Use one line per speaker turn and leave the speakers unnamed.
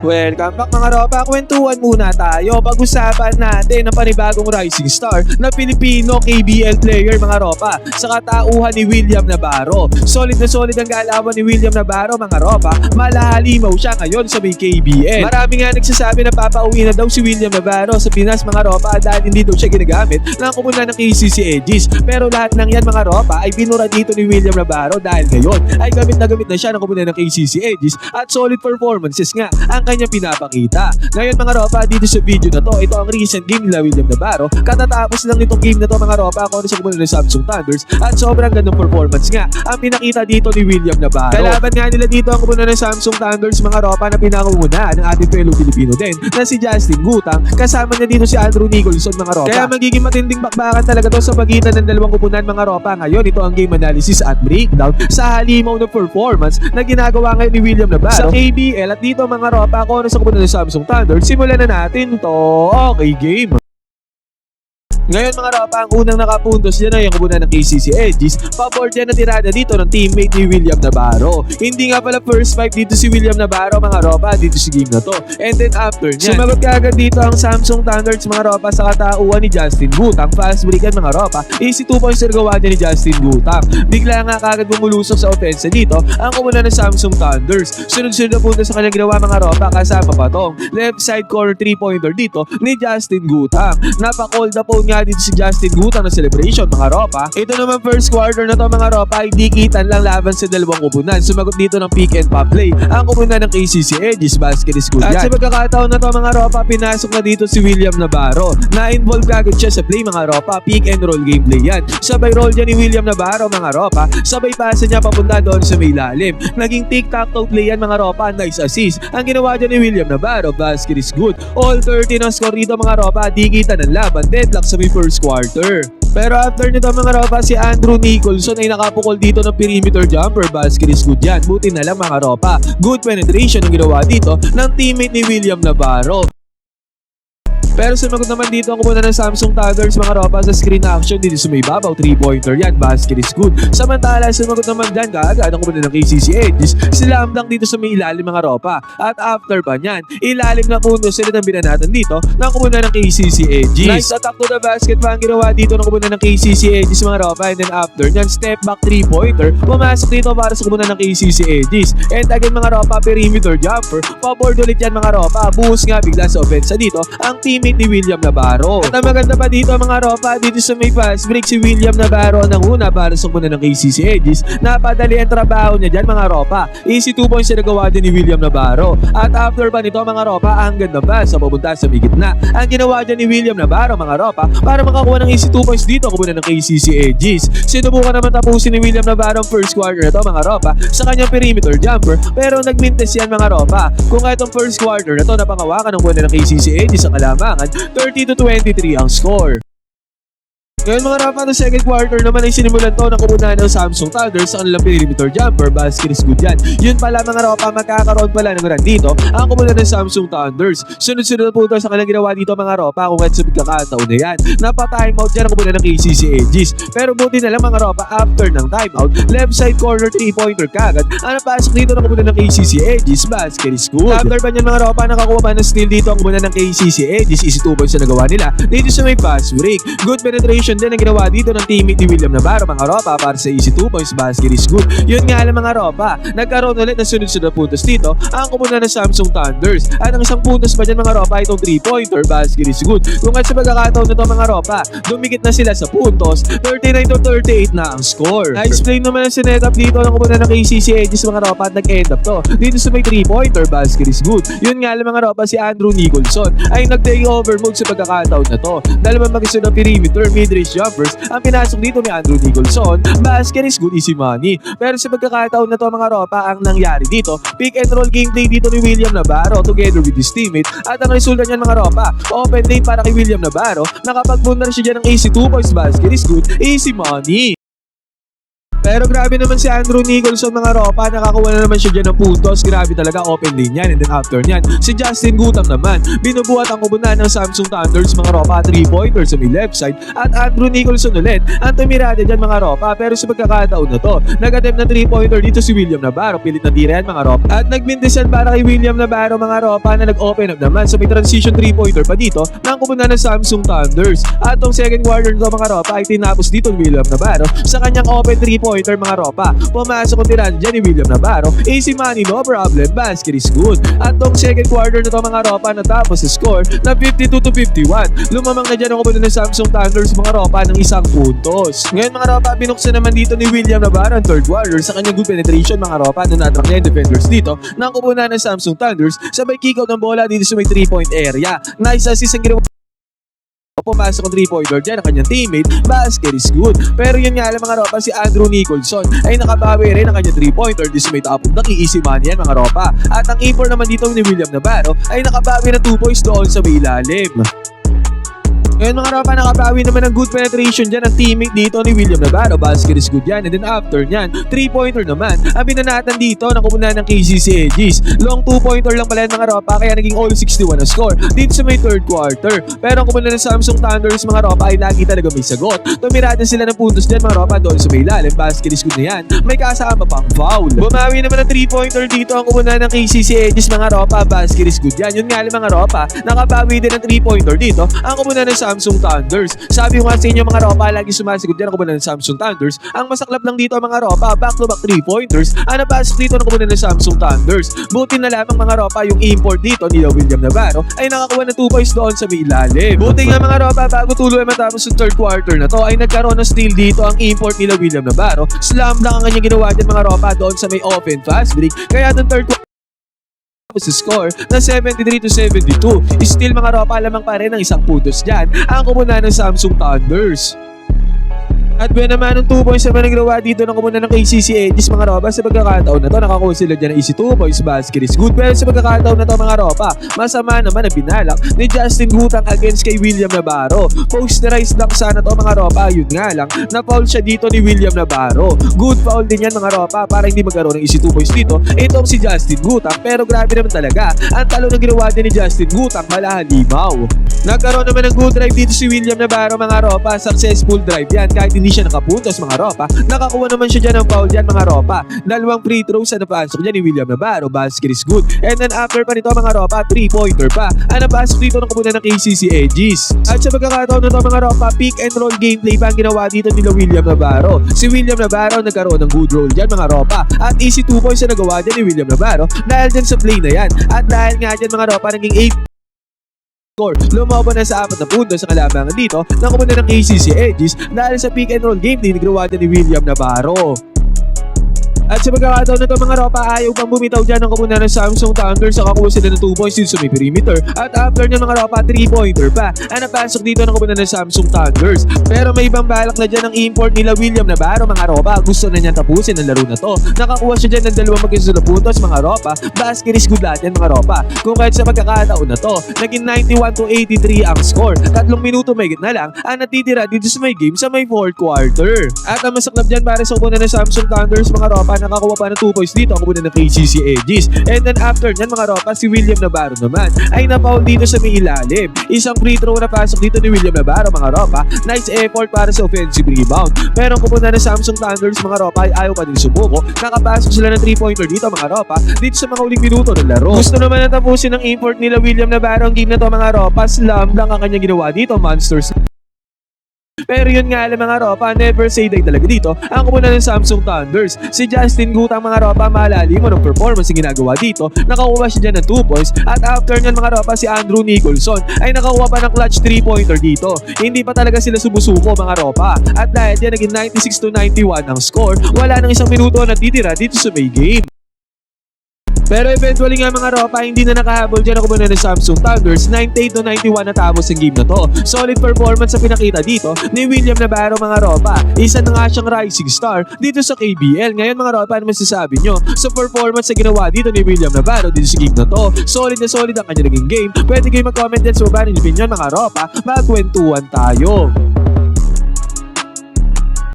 Welcome back mga ropa, kwentuhan muna tayo. Pag-usapan natin ang panibagong rising star na Pilipino KBL player mga ropa sa katauhan ni William Navarro. Solid na solid ang galawan ni William Navarro mga ropa. Malahalimaw siya ngayon sa may KBL. Marami nga nagsasabi na papauwi na daw si William Navarro sa Pinas mga ropa dahil hindi daw siya ginagamit ng komunidad ng KCC Aegis. Pero lahat ng yan mga ropa ay binura dito ni William Navarro dahil ngayon ay gamit na siya ng komunidad ng KCC Aegis at solid performances nga ang kanyang pinapakita. Ngayon mga ropa, dito sa video na to, ito ang recent game nila William Navarro. Katatapos lang nitong game na to mga ropa kontra sa komunidad ng Samsung Thunders at sobrang gandang performance nga ang pinakita dito ni William Navarro. Kalaban nga nila dito ang komunidad ng Samsung Thunders mga ropa na pinakunguna ng ating fellow Filipino din na si Justin Gutang. Kasama niya dito si Andrew Nicholson mga ropa. Kaya magiging matinding bakbakan talaga to sa pagitan ng dalawang komunidad mga ropa. Ngayon ito ang game analysis at breakdown sa halimaw na performance na ginagawa ngayon ni William Navarro sa KBL at dito mga ropa kontra sa komunidad ng Samsung Thunders. Simulan na natin to. Okay, game. Ngayon mga ropa, ang unang nakapuntos dyan ay ang komunidad ng KCC Aegis. Pabor dyan na tirada dito ng teammate ni William Navarro. Hindi nga pala first fight dito si William Navarro mga ropa dito sa game na to. And then after niyan, sumagot kaagad dito ang Samsung Thunders mga ropa sa katauhan ni Justin Gutang. Fast breakan mga ropa. Easy 2 points na gawa niya ni Justin Gutang. Bigla nga kaagad bumulusok sa offense dito ang komunidad ng Samsung Thunders. Sunod-sunod na punta sa kanyang ginawa mga ropa kasama pa tong left side corner 3-pointer dito ni Justin Gutang. Napaka-cold na po nga dito si Justin Gutang na celebration mga ropa. Ito naman first quarter na to mga ropa ay dikitan lang laban sa dalawang komunidad. Sumagot dito ng pick and pop play ang komunidad ng KCC Aegis basket school yan. At sa pagkakataon na to mga ropa, pinasok na dito si William Navarro. Na-involve kagad siya sa play mga ropa. Pick and roll gameplay yan. Sabay roll dyan ni William Navarro mga ropa. Sabay pasa niya papunta doon sa may lalim. Naging tic-tac-toe play yan mga ropa. Nice assist. Ang ginawa dyan ni William Navarro, basket is good. All 30 na score dito mga ropa. Dikitan ng laban. Deadlock sa may first quarter. Pero after nito mga ropa, si Andrew Nicholson ay nakapukol dito ng perimeter jumper. Basket is good yan. Buti na lang mga ropa. Good penetration ang ginawa dito ng teammate ni William Navarro. Pero sumagot naman dito ang komunidad ng Samsung Thunders mga ropa sa screen action dito sa may babaw. 3-pointer yan. Basket is good. Samantala sumagot naman dyan kaagad ang komunidad ng KCC Aegis. Slam dunk dito sa may ilalim mga ropa. At after pa nyan, ilalim na puntos sila ng binanatan dito ng komunidad ng KCC Aegis. Nice attack to the basket pa ang ginawa dito ng komunidad ng KCC Aegis mga ropa. And then after nyan, step back 3-pointer. Pumasok dito para sa komunidad ng KCC Aegis. And again mga ropa, perimeter jumper. Paboard ulit yan mga ropa. Buhos nga bigla sa offense dito ang teammate ni William Navarro. At ang maganda pa dito mga ropa, dito sa may fast break si William Navarro ang una para sa komunidad ng KCC Aegis. Napadali ang trabaho niya dyan mga ropa. Easy 2 points na nagawa din ni William Navarro. At after pa nito mga ropa, ang ganda pa sa papunta sa may gitna. Ang ginawa dyan ni William Navarro mga ropa para makakuha ng easy 2 points dito komunidad ng KCC Aegis. Sinubukan naman tapusin ni William Navarro ang first quarter na to mga ropa sa kanyang perimeter jumper pero nagmintes yan mga ropa. Kung itong first quarter na to napangawakan ng komunidad ng KCC Aegis sa kalamangan, 30-23 ang score. Ngayon mga ropa, no second quarter naman ay sinimulan to ng komunidad ng Samsung Thunders sa kanilang perimeter jumper. Basket is good yan. Yun pala mga ropa, magkakaroon pala ng run dito ang komunidad ng Samsung Thunders. Sunod-sunod na po ito sa kanilang ginawa dito mga ropa kung kahit sa pagkakataon na yan. Napa-timeout dyan ang komunidad ng KCC Aegis. Pero buti na lang mga ropa, after ng timeout, left side corner 3-pointer kagad ang napasok dito ng komunidad ng KCC Aegis. Basket is good. After pa niyan mga ropa, nakakuha pa ng steal dito ang komunidad ng KCC Aegis. Easy 2 points na nagawa nila dito sa may fast break. Good penetration din ang ginawa dito ng teammate ni William Navarro mga ropa para sa easy 2 points. Basket is good. Yun nga lang mga ropa, nagkaroon ulit ng sunod-sunod na puntos dito ang komunidad ng Samsung Thunders. At ang isang puntos pa dyan mga ropa itong 3-pointer. Basket is good. Kung at sa pagkakataon na ito mga ropa, dumikit na sila sa puntos. 39-38 na ang score. Nice play naman ang sinetap dito ng komunidad ng KCC Aegis mga ropa at nag-end up to dito sa may 3-pointer. Basket is good. Yun nga lang mga ropa, si Andrew Nicholson ay nag-take over mode sa pagkakataon na to. Dalawang mag-isa ng perimeter, mid-range jumpers ang pinasok dito ni Andrew Nicholson. Basket is good, easy money. Pero sa pagkakataon na to mga ropa, ang nangyari dito, pick and roll gameplay dito ni William Navarro together with his teammate. At ang resulta niyan mga ropa, open lane para kay William Navarro. Nakapag-bundar siya dyan ng easy 2 points. Basket is good, easy money. Pero grabe naman si Andrew Nicholson mga ropa, nakakuha na naman siya dyan ng puntos. Grabe talaga, open lane yan. And then after nyan, si Justin Gutam naman, binubuhat ang kubunan ng Samsung Thunders mga ropa, 3-pointer sa may left side. At Andrew Nicholson ulit, ang tumirada dyan mga ropa. Pero sa pagkakataon na to, nag-attempt na 3-pointer dito si William Navarro, pilit na tira yan mga ropa. At nagmindesan para kay William Navarro mga ropa na nag-open up naman sa may transition 3-pointer pa dito ng kubunan ng Samsung Thunders. At tong second quarter nito mga ropa ay tinapos dito ni William Navarro sa kanyang open 3-pointer mga ropa. Pumasok ang tirada dyan ni William Navarro, easy money, no problem, basket is good. At tong second quarter nito mga ropa natapos sa score na 52-51. Lumamang na dyan ang kubunan ng Samsung Thunders mga ropa ng isang puntos. Ngayon mga ropa, binuksan naman dito ni William Navarro ang third quarter sa kanyang good penetration mga ropa na natrack niya yung defenders dito ng kubunan ng Samsung Thunders sabay kick out ng bola dito sa may 3-point area. Nice assist ang ginawa. Pumasok ang 3-pointer dyan ang kanyang teammate, basket is good. Pero yun nga lang mga ropa, si Andrew Nicholson ay nakabawi rin ang kanyang 3-pointer dito sa may top of the key, easy money yan mga ropa. At ang import naman dito ni William Navarro ay nakabawi ng 2 points doon sa may ilalim. Ngayon mga ropa, nakabawi naman ng good penetration dyan ang teammate dito ni William Navarro, basket is good yan. And then after nyan, 3-pointer naman ang binanatan dito ng kumunan ng KCC Aegis. Long 2-pointer lang pala yan mga ropa, kaya naging all 61 ang score dito sa may third quarter. Pero ang kumunan ng Samsung Thunders mga ropa ay lagi talaga may sagot. Tumirada sila ng puntos dyan mga ropa doon sa may ilalim, basket is good na yan. May kasama pang foul. Bumawi naman ng 3-pointer dito ang kumunan ng KCC Aegis mga ropa, basket is good yan. Yun nga lang mga ropa, nakabawi din ng 3-pointer dito ang kumunan ng Samsung Thunders. Sabi ko nga sa inyo mga ropa, lagi sumasagot dyan ang kubunan ng Samsung Thunders. Ang masaklap lang dito mga ropa, back-to-back 3-pointers ang napasok dito ng kubunan ng Samsung Thunders. Buti na lamang mga ropa, yung import dito ni William Navarro ay nakakuha ng 2 points doon sa may ilalim. Buti nga mga ropa, bago tuloy matapos yung third quarter na to ay nagkaroon ng steal dito ang import ni William Navarro. Slam lang ang kanyang ginawa dyan mga ropa doon sa may open fast break. Kaya ng third quarter sa score na 73-72. Still mga ropa, lamang pa rin ang isang puntos dyan ang kumunan ng Samsung Thunders. At buwan naman ng 2 points naman ang ginawa dito ng kumunan ng KCC Aegis mga ropa. Sa pagkakataon na to, nakakuha sila dyan ng easy 2 points, basket is good. Pero sa pagkakataon na to mga ropa, masama naman ang binalak ni Justin Gutam against kay William Navarro. Posterize lang sana to mga ropa, yun nga lang, na-foul siya dito ni William Navarro. Good foul din yan mga ropa para hindi magkaroon ng easy 2 points dito. Itong si Justin Gutam, pero grabe naman talaga ang talo na ginawa din ni Justin Gutam, malahalimaw. Nagkaroon naman ng good drive dito si William Navarro mga ropa, successful drive yan kahit hindi siya nakapuntos mga ropa. Nakakuha naman siya dyan ng foul dyan mga ropa. 2 free throws na napasok dyan ni William Navarro, basket is good. And then after pa nito mga ropa, 3-pointer pa ang napasok dito ng kupunan ng KCC Aegis. At sa pagkakataon nito mga ropa, pick and roll gameplay pa ang ginawa dito ni William Navarro. Si William Navarro nagkaroon ng good roll dyan mga ropa at easy 2 points na nagawa dyan ni William Navarro dahil dyan sa play na yan. At dahil nga dyan mga ropa, naging 8 lumaban na sa 4 na puntos sa kalamangan dito ng kumunan ng KCC Aegis dahil sa pick and roll game din ginawa ni William Navarro. At sa pagkakataon na ito mga ropa, ayaw pang bumitaw dyan ng kumunan ng Samsung Thunders. Nakakuha sila ng 2 points dito sa may perimeter. At after nyo mga ropa, 3-pointer pa ang napasok dito ng kumunan ng Samsung Thunders. Pero may ibang balak na dyan ang import nila William Navarro mga ropa. Gusto na niyan tapusin ang laro na to. Nakakuha siya dyan ng 2 magkasunod na puntos mga ropa. Basket is good lahat yan mga ropa. Kung kahit sa pagkakataon na to, naging 91-83 ang score. 3 minuto may na lang ang natitira dito sa may game sa may 4th quarter. At ang masaklap dyan para sa kumunan ng Samsung Thunders mga ropa, nakakuha pa ng 2 points dito ang kumunan ng KCC Aegis. And then after nyan mga ropa, si William Navarro naman ay napaul dito sa may ilalim. Isang free throw na pasok dito ni William Navarro mga ropa. Nice effort para sa offensive rebound. Pero ang kumunan ng Samsung Thunders mga ropa ay ayaw pa din sumuko. Nakapasok sila ng 3-pointer dito mga ropa dito sa mga huling minuto ng laro. Gusto naman na tapusin ng import nila William Navarro ang game na to mga ropa. Slam lang ang kanyang ginawa dito, monsters. Pero yun nga lang mga ropa, never say die talaga dito ang kumunan ng Samsung Thunders. Si Justin Gutam mga ropa, malalim mo ng performance ang ginagawa dito. Nakakuha siya dyan ng 2 points. At after nyan mga ropa, si Andrew Nicholson ay nakakuha pa ng clutch 3-pointer dito. Hindi pa talaga sila sumusuko mga ropa. At dahil yan naging 96-91 ang score, wala nang 1 minuto na titira dito sa may game. Pero eventually nga mga ropa, hindi na nakahabol dyan ako muna ng Samsung Thunders. 98-91 na tapos ang game na to. Solid performance sa pinakita dito ni William Navarro mga ropa. Isa na nga siyang rising star dito sa KBL. Ngayon mga ropa, ano masasabi nyo sa performance na ginawa dito ni William Navarro dito sa game na to? Solid na solid ang kanya naging game. Pwede kayo mag-comment din sa baba ng opinion mga ropa. Magkwentuhan tayo.